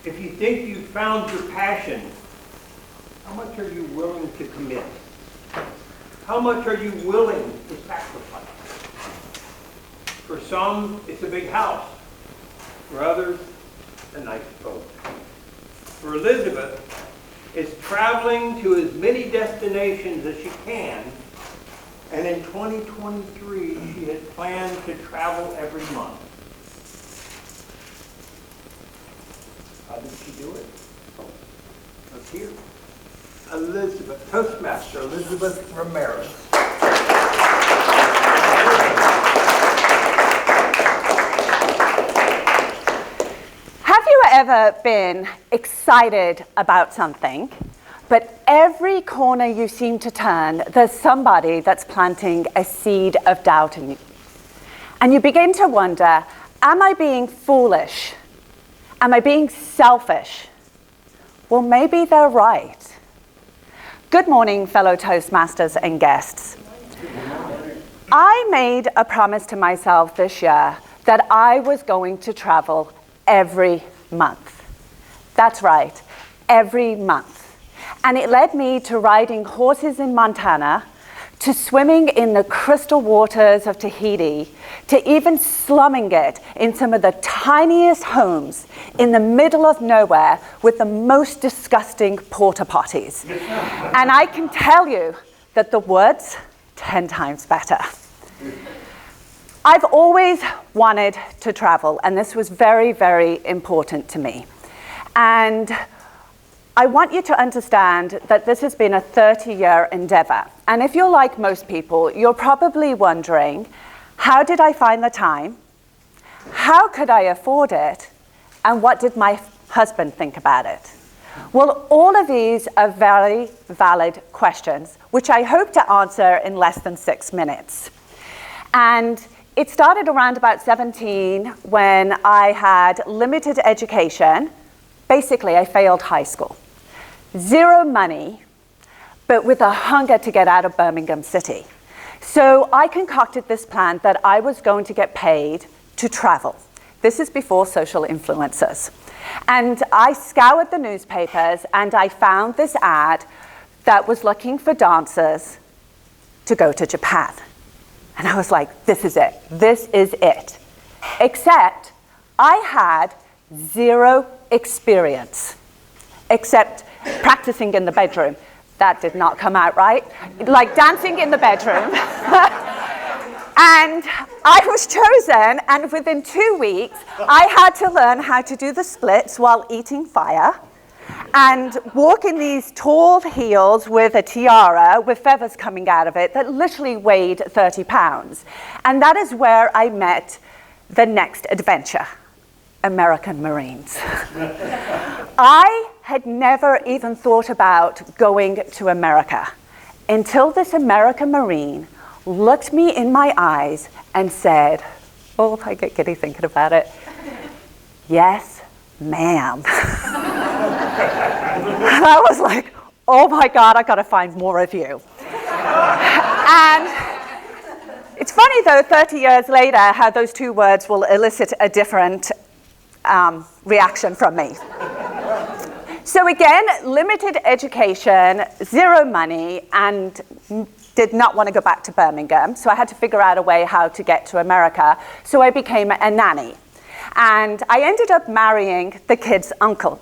If you think you've found your passion, how much are you willing to commit? How much are you willing to sacrifice? For some, it's a big house. For others, a nice boat. For Elizabeth, it's traveling to as many destinations as she can. And in 2023, she had planned to travel every month. How did she do it? Let's hear it. Elizabeth, Toastmaster Elizabeth Ramirez. Have you ever been excited about something, but every corner you seem to turn, there's somebody that's planting a seed of doubt in you? And you begin to wonder, am I being foolish? Am I being selfish? Well, maybe they're right. Good morning, fellow Toastmasters and guests. I made a promise to myself this year that I was going to travel every month. That's right, every month. And it led me to riding horses in Montana, to swimming in the crystal waters of Tahiti, to even slumming it in some of the tiniest homes in the middle of nowhere with the most disgusting porta potties. And I can tell you that the word's 10 times better. I've always wanted to travel, and this was very, very important to me. And I want you to understand that this has been a 30-year endeavor. And if you're like most people, you're probably wondering, how did I find the time? How could I afford it? And what did my husband think about it? Well, all of these are very valid questions, which I hope to answer in less than 6 minutes. And it started around about 17 when I had limited education. Basically, I failed high school. 0 money, but with a hunger to get out of Birmingham City. So I concocted this plan that I was going to get paid to travel. This is before social influencers. And I scoured the newspapers and I found this ad that was looking for dancers to go to Japan. And I was like, this is it. This is it. Except I had 0 experience, except practicing in the bedroom. That did not come out right. Like dancing in the bedroom. And I was chosen, and within 2 weeks, I had to learn how to do the splits while eating fire and walk in these tall heels with a tiara with feathers coming out of it that literally weighed 30 pounds. And that is where I met the next adventure, American Marines. I had never even thought about going to America until this American Marine looked me in my eyes and said, oh, I get giddy thinking about it, yes, ma'am. And I was like, oh my God, I gotta find more of you. And it's funny though, 30 years later, how those 2 words will elicit a different reaction from me. So again, limited education, 0 money, and did not want to go back to Birmingham. So I had to figure out a way how to get to America. So I became a nanny. And I ended up marrying the kid's uncle.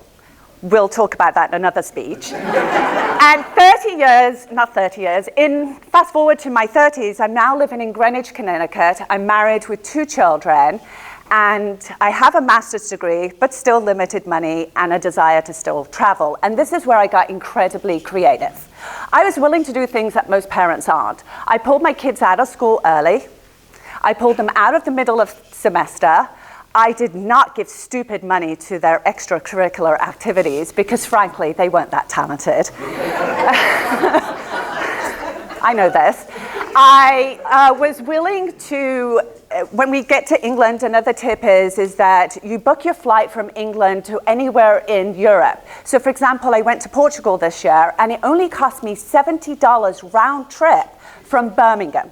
We'll talk about that in another speech. And 30 years, not 30 years, fast forward to my 30s, I'm now living in Greenwich, Connecticut. I'm married with 2 children. And I have a master's degree, but still limited money and a desire to still travel. And this is where I got incredibly creative. I was willing to do things that most parents aren't. I pulled my kids out of school early. I pulled them out of the middle of semester. I did not give stupid money to their extracurricular activities because, frankly, they weren't that talented. I know this. I was willing to, when we get to England, another tip is that you book your flight from England to anywhere in Europe. So for example, I went to Portugal this year and it only cost me $70 round trip from Birmingham.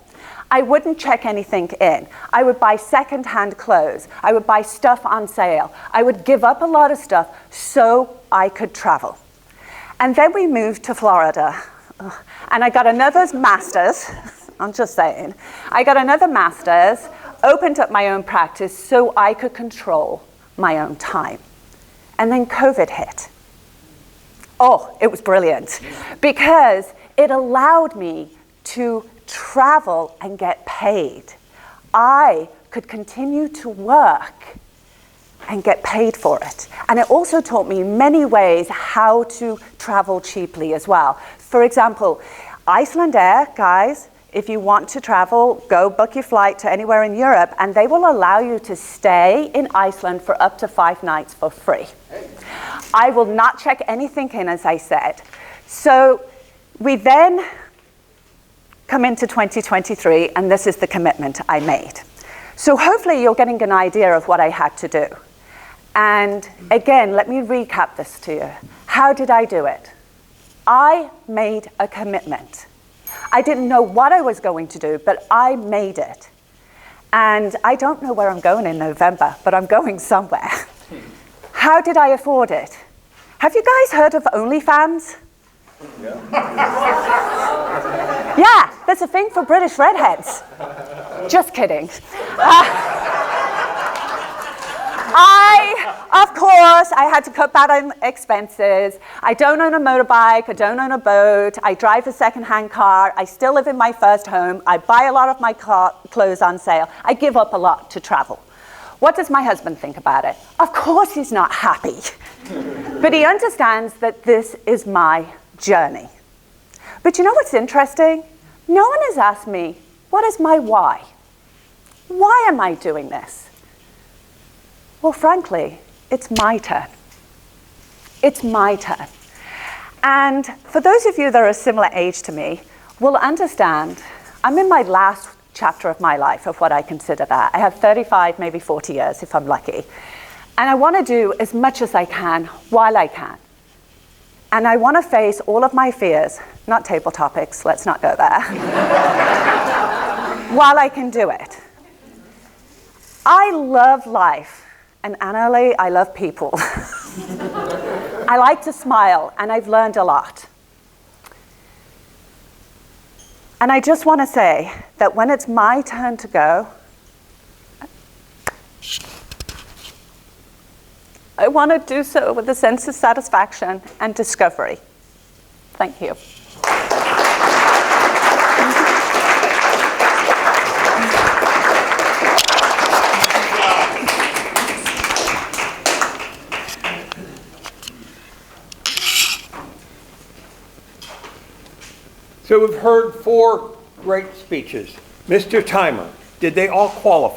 I wouldn't check anything in. I would buy second-hand clothes. I would buy stuff on sale. I would give up a lot of stuff so I could travel. And then we moved to Florida. And I got another master's. I'm just saying. I got another master's, opened up my own practice so I could control my own time. And then COVID hit. Oh, it was brilliant. Because it allowed me to travel and get paid. I could continue to work and get paid for it. And it also taught me in many ways how to travel cheaply as well. For example, Iceland Air, guys, if you want to travel, go book your flight to anywhere in Europe, and they will allow you to stay in Iceland for up to 5 nights for free. I will not check anything in, as I said. So we then come into 2023, and this is the commitment I made. So hopefully you're getting an idea of what I had to do. And again, let me recap this to you. How did I do it? I made a commitment. I didn't know what I was going to do, but I made it. And I don't know where I'm going in November, but I'm going somewhere. How did I afford it? Have you guys heard of OnlyFans? Yeah, there's a thing for British redheads. Just kidding. Of course, I had to cut back on expenses. I don't own a motorbike. I don't own a boat. I drive a second-hand car. I still live in my first home. I buy a lot of my clothes on sale. I give up a lot to travel. What does my husband think about it? Of course he's not happy. But he understands that this is my journey. But you know what's interesting? No one has asked me, what is my why? Why am I doing this? Well, frankly, it's my turn. It's my turn. And for those of you that are a similar age to me will understand, I'm in my last chapter of my life, of what I consider that. I have 35, maybe 40 years if I'm lucky. And I want to do as much as I can while I can. And I want to face all of my fears, not table topics, let's not go there, while I can do it. I love life, and Annalie, I love people. I like to smile, and I've learned a lot. And I just want to say that when it's my turn to go, I want to do so with a sense of satisfaction and discovery. Thank you. So we've heard 4 great speeches. Mr. Timer, did they all qualify?